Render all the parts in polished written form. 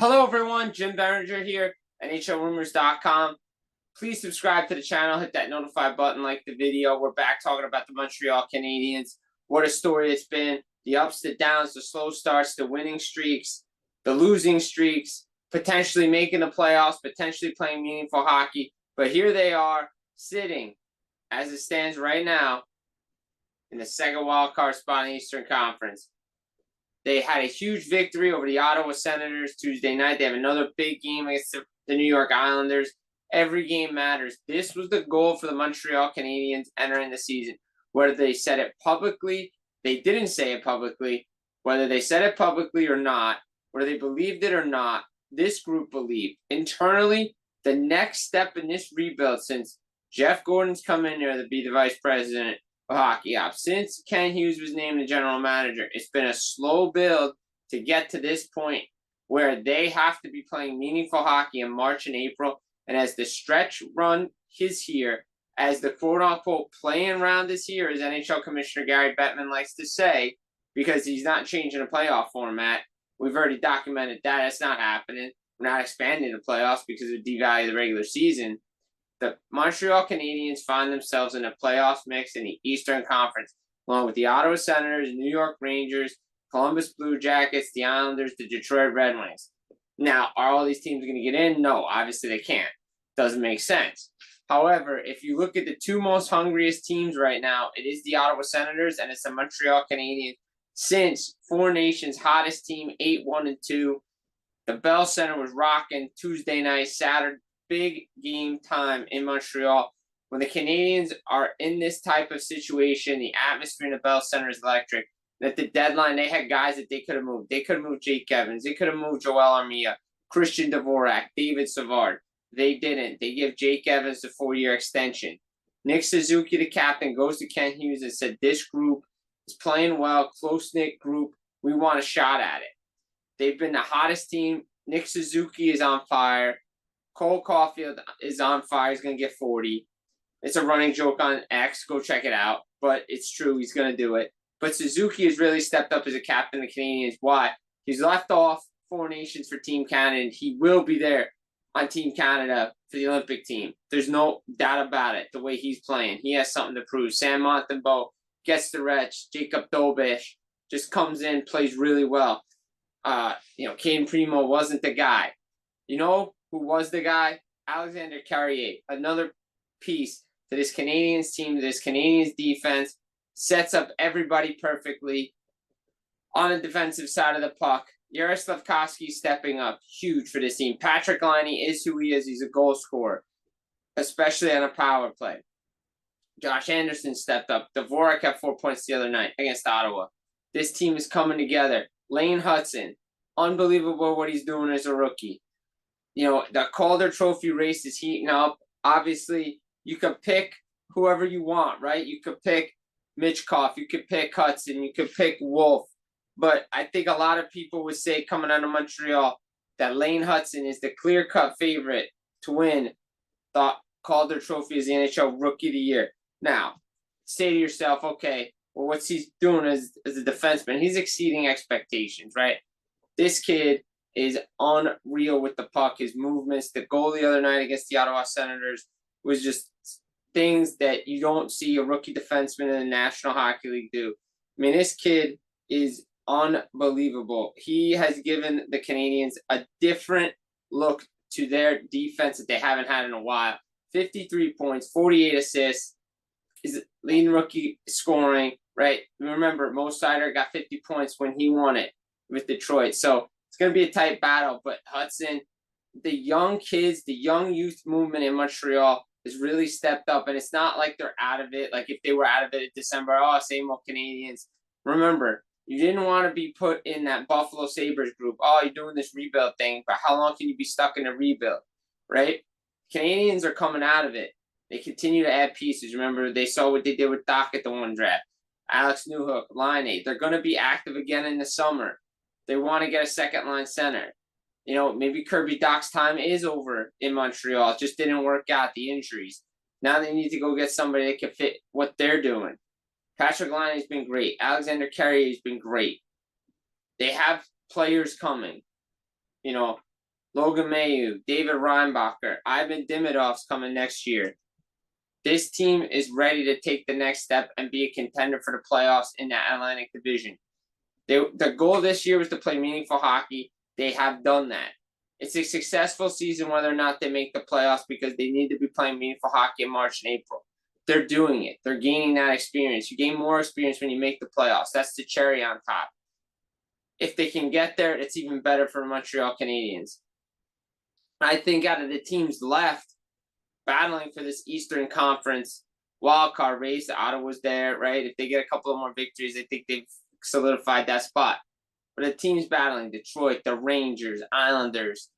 Hello, everyone. Jim Biringer here, NHLRumors.com. Please subscribe to the channel. Hit that notify button, like the video. We're back talking about the Montreal Canadiens. What a story it's been. The ups, the downs, the slow starts, the winning streaks, the losing streaks, potentially making the playoffs, potentially playing meaningful hockey. But here they are, sitting, as it stands right now, in the second wildcard spot in the Eastern Conference. They had a huge victory over the Ottawa Senators Tuesday night. They have another big game against the New York Islanders. Every game matters. This was the goal for the Montreal Canadiens entering the season. Whether they said it publicly, they didn't say it publicly. Whether they said it publicly or not, whether they believed it or not, this group believed. Internally, the next step in this rebuild, since Jeff Gordon's come in there to be the vice president of hockey ops, since Ken Hughes was named the general manager, it's been a slow build to get to this point where they have to be playing meaningful hockey in March and April. And as the stretch run is here, as the quote-unquote playing round is here, as NHL Commissioner Gary Bettman likes to say, because he's not changing the playoff format. We've already documented that. That's not happening. We're not expanding the playoffs because of the devalue of the regular season. The Montreal Canadiens find themselves in a playoffs mix in the Eastern Conference, along with the Ottawa Senators, New York Rangers, Columbus Blue Jackets, the Islanders, the Detroit Red Wings. Now, are all these teams going to get in? No, obviously they can't. Doesn't make sense. However, if you look at the two most hungriest teams right now, it is the Ottawa Senators and it's the Montreal Canadiens. Since Four Nations' hottest team, 8-1-2, the Bell Center was rocking Tuesday night, Saturday. Big game time in Montreal. When the Canadiens are in this type of situation, the atmosphere in the Bell Center is electric. At the deadline, they had guys that they could have moved. They could have moved Jake Evans. They could have moved Joel Armia, Christian Dvorak, David Savard. They didn't. They give Jake Evans a 4-year extension. Nick Suzuki, the captain, goes to Ken Hughes and said, this group is playing well, close-knit group. We want a shot at it. They've been the hottest team. Nick Suzuki is on fire. Cole Caulfield is on fire. He's going to get 40. It's a running joke on X. Go check it out. But it's true. He's going to do it. But Suzuki has really stepped up as a captain of the Canadiens. Why? He's left off Four Nations for Team Canada, and he will be there on Team Canada for the Olympic team. There's no doubt about it, the way he's playing. He has something to prove. Sam Montembeault gets the reps. Jacob Dobish just comes in, plays really well. Caden Primo wasn't the guy. Who was the guy? Alexander Carrier. Another piece to this Canadiens team, to this Canadiens defense. Sets up everybody perfectly on the defensive side of the puck. Yaroslav Slavkovsky stepping up. Huge for this team. Patrick Laine is who he is. He's a goal scorer, especially on a power play. Josh Anderson stepped up. Dvorak had 4 points the other night against Ottawa. This team is coming together. Lane Hudson. Unbelievable what he's doing as a rookie. The Calder Trophy race is heating up. Obviously, you could pick whoever you want, right? You could pick Mitchkov. You could pick Hudson. You could pick Wolf. But I think a lot of people would say coming out of Montreal that Lane Hudson is the clear-cut favorite to win the Calder Trophy as the NHL Rookie of the Year. Now, say to yourself, okay, well, what's he doing as a defenseman? He's exceeding expectations, right? This kid is unreal with the puck. His movements, the goal the other night against the Ottawa Senators was just things that you don't see a rookie defenseman in the National Hockey League do. I mean, this kid is unbelievable. He has given the Canadiens a different look to their defense that they haven't had in a while. 53 points, 48 assists, is leading rookie scoring, right? Remember, Mo Seider got 50 points when he won it with Detroit. So it's going to be a tight battle, but Hudson, the young kids, the young youth movement in Montreal has really stepped up, and it's not like they're out of it. Like if they were out of it in December, same old Canadiens. Remember, you didn't want to be put in that Buffalo Sabres group. You're doing this rebuild thing, but how long can you be stuck in a rebuild, right? Canadiens are coming out of it. They continue to add pieces. Remember, they saw what they did with Doc at the one draft. Alex Newhook, Laine. They're going to be active again in the summer. They want to get a second-line center. Maybe Kirby Dach's time is over in Montreal. It just didn't work out, the injuries. Now they need to go get somebody that can fit what they're doing. Patrick Laine has been great. Alexander Carrier has been great. They have players coming. Logan Mayu, David Reinbacher, Ivan Demidov's coming next year. This team is ready to take the next step and be a contender for the playoffs in that Atlantic Division. The goal this year was to play meaningful hockey. They have done that. It's a successful season whether or not they make the playoffs because they need to be playing meaningful hockey in March and April. They're doing it. They're gaining that experience. You gain more experience when you make the playoffs. That's the cherry on top. If they can get there, it's even better for the Montreal Canadiens. I think out of the teams left battling for this Eastern Conference wildcard race, Ottawa's there, right? If they get a couple of more victories, I think they've solidified that spot. But the teams battling, Detroit, the Rangers, Islanders,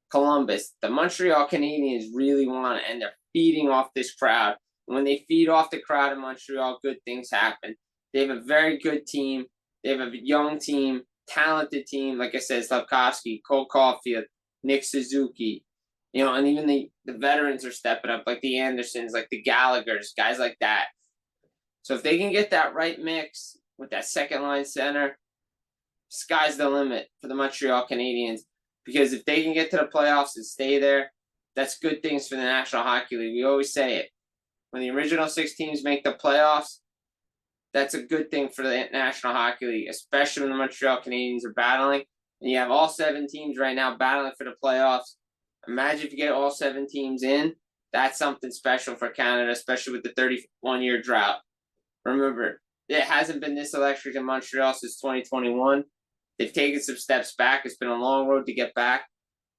Columbus, the Montreal Canadiens really want it, and they're feeding off this crowd. And when they feed off the crowd in Montreal, good things happen. They have a very good team. They have a young team, talented team. Like I said, Slavkovsky, Cole Caulfield, Nick Suzuki, and even the veterans are stepping up, like the Andersons, like the Gallaghers, guys like that. So if they can get that right mix with that second line center, sky's the limit for the Montreal Canadiens. Because if they can get to the playoffs and stay there, that's good things for the National Hockey League. We always say it. When the original 6 teams make the playoffs, that's a good thing for the National Hockey League, especially when the Montreal Canadiens are battling. And you have all 7 teams right now battling for the playoffs. Imagine if you get all 7 teams in. That's something special for Canada, especially with the 31-year drought. Remember, it hasn't been this electric in Montreal since 2021. They've taken some steps back. It's been a long road to get back.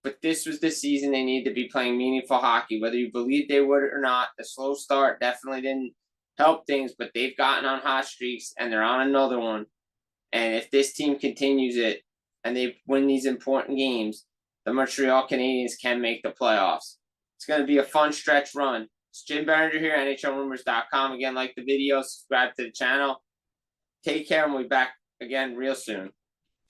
But this was the season they need to be playing meaningful hockey. Whether you believe they would or not, the slow start definitely didn't help things. But they've gotten on hot streaks, and they're on another one. And if this team continues it, and they win these important games, the Montreal Canadiens can make the playoffs. It's going to be a fun stretch run. It's Jim Biringer here, NHLRumors.com. Again, like the video, subscribe to the channel. Take care, and we'll be back again real soon.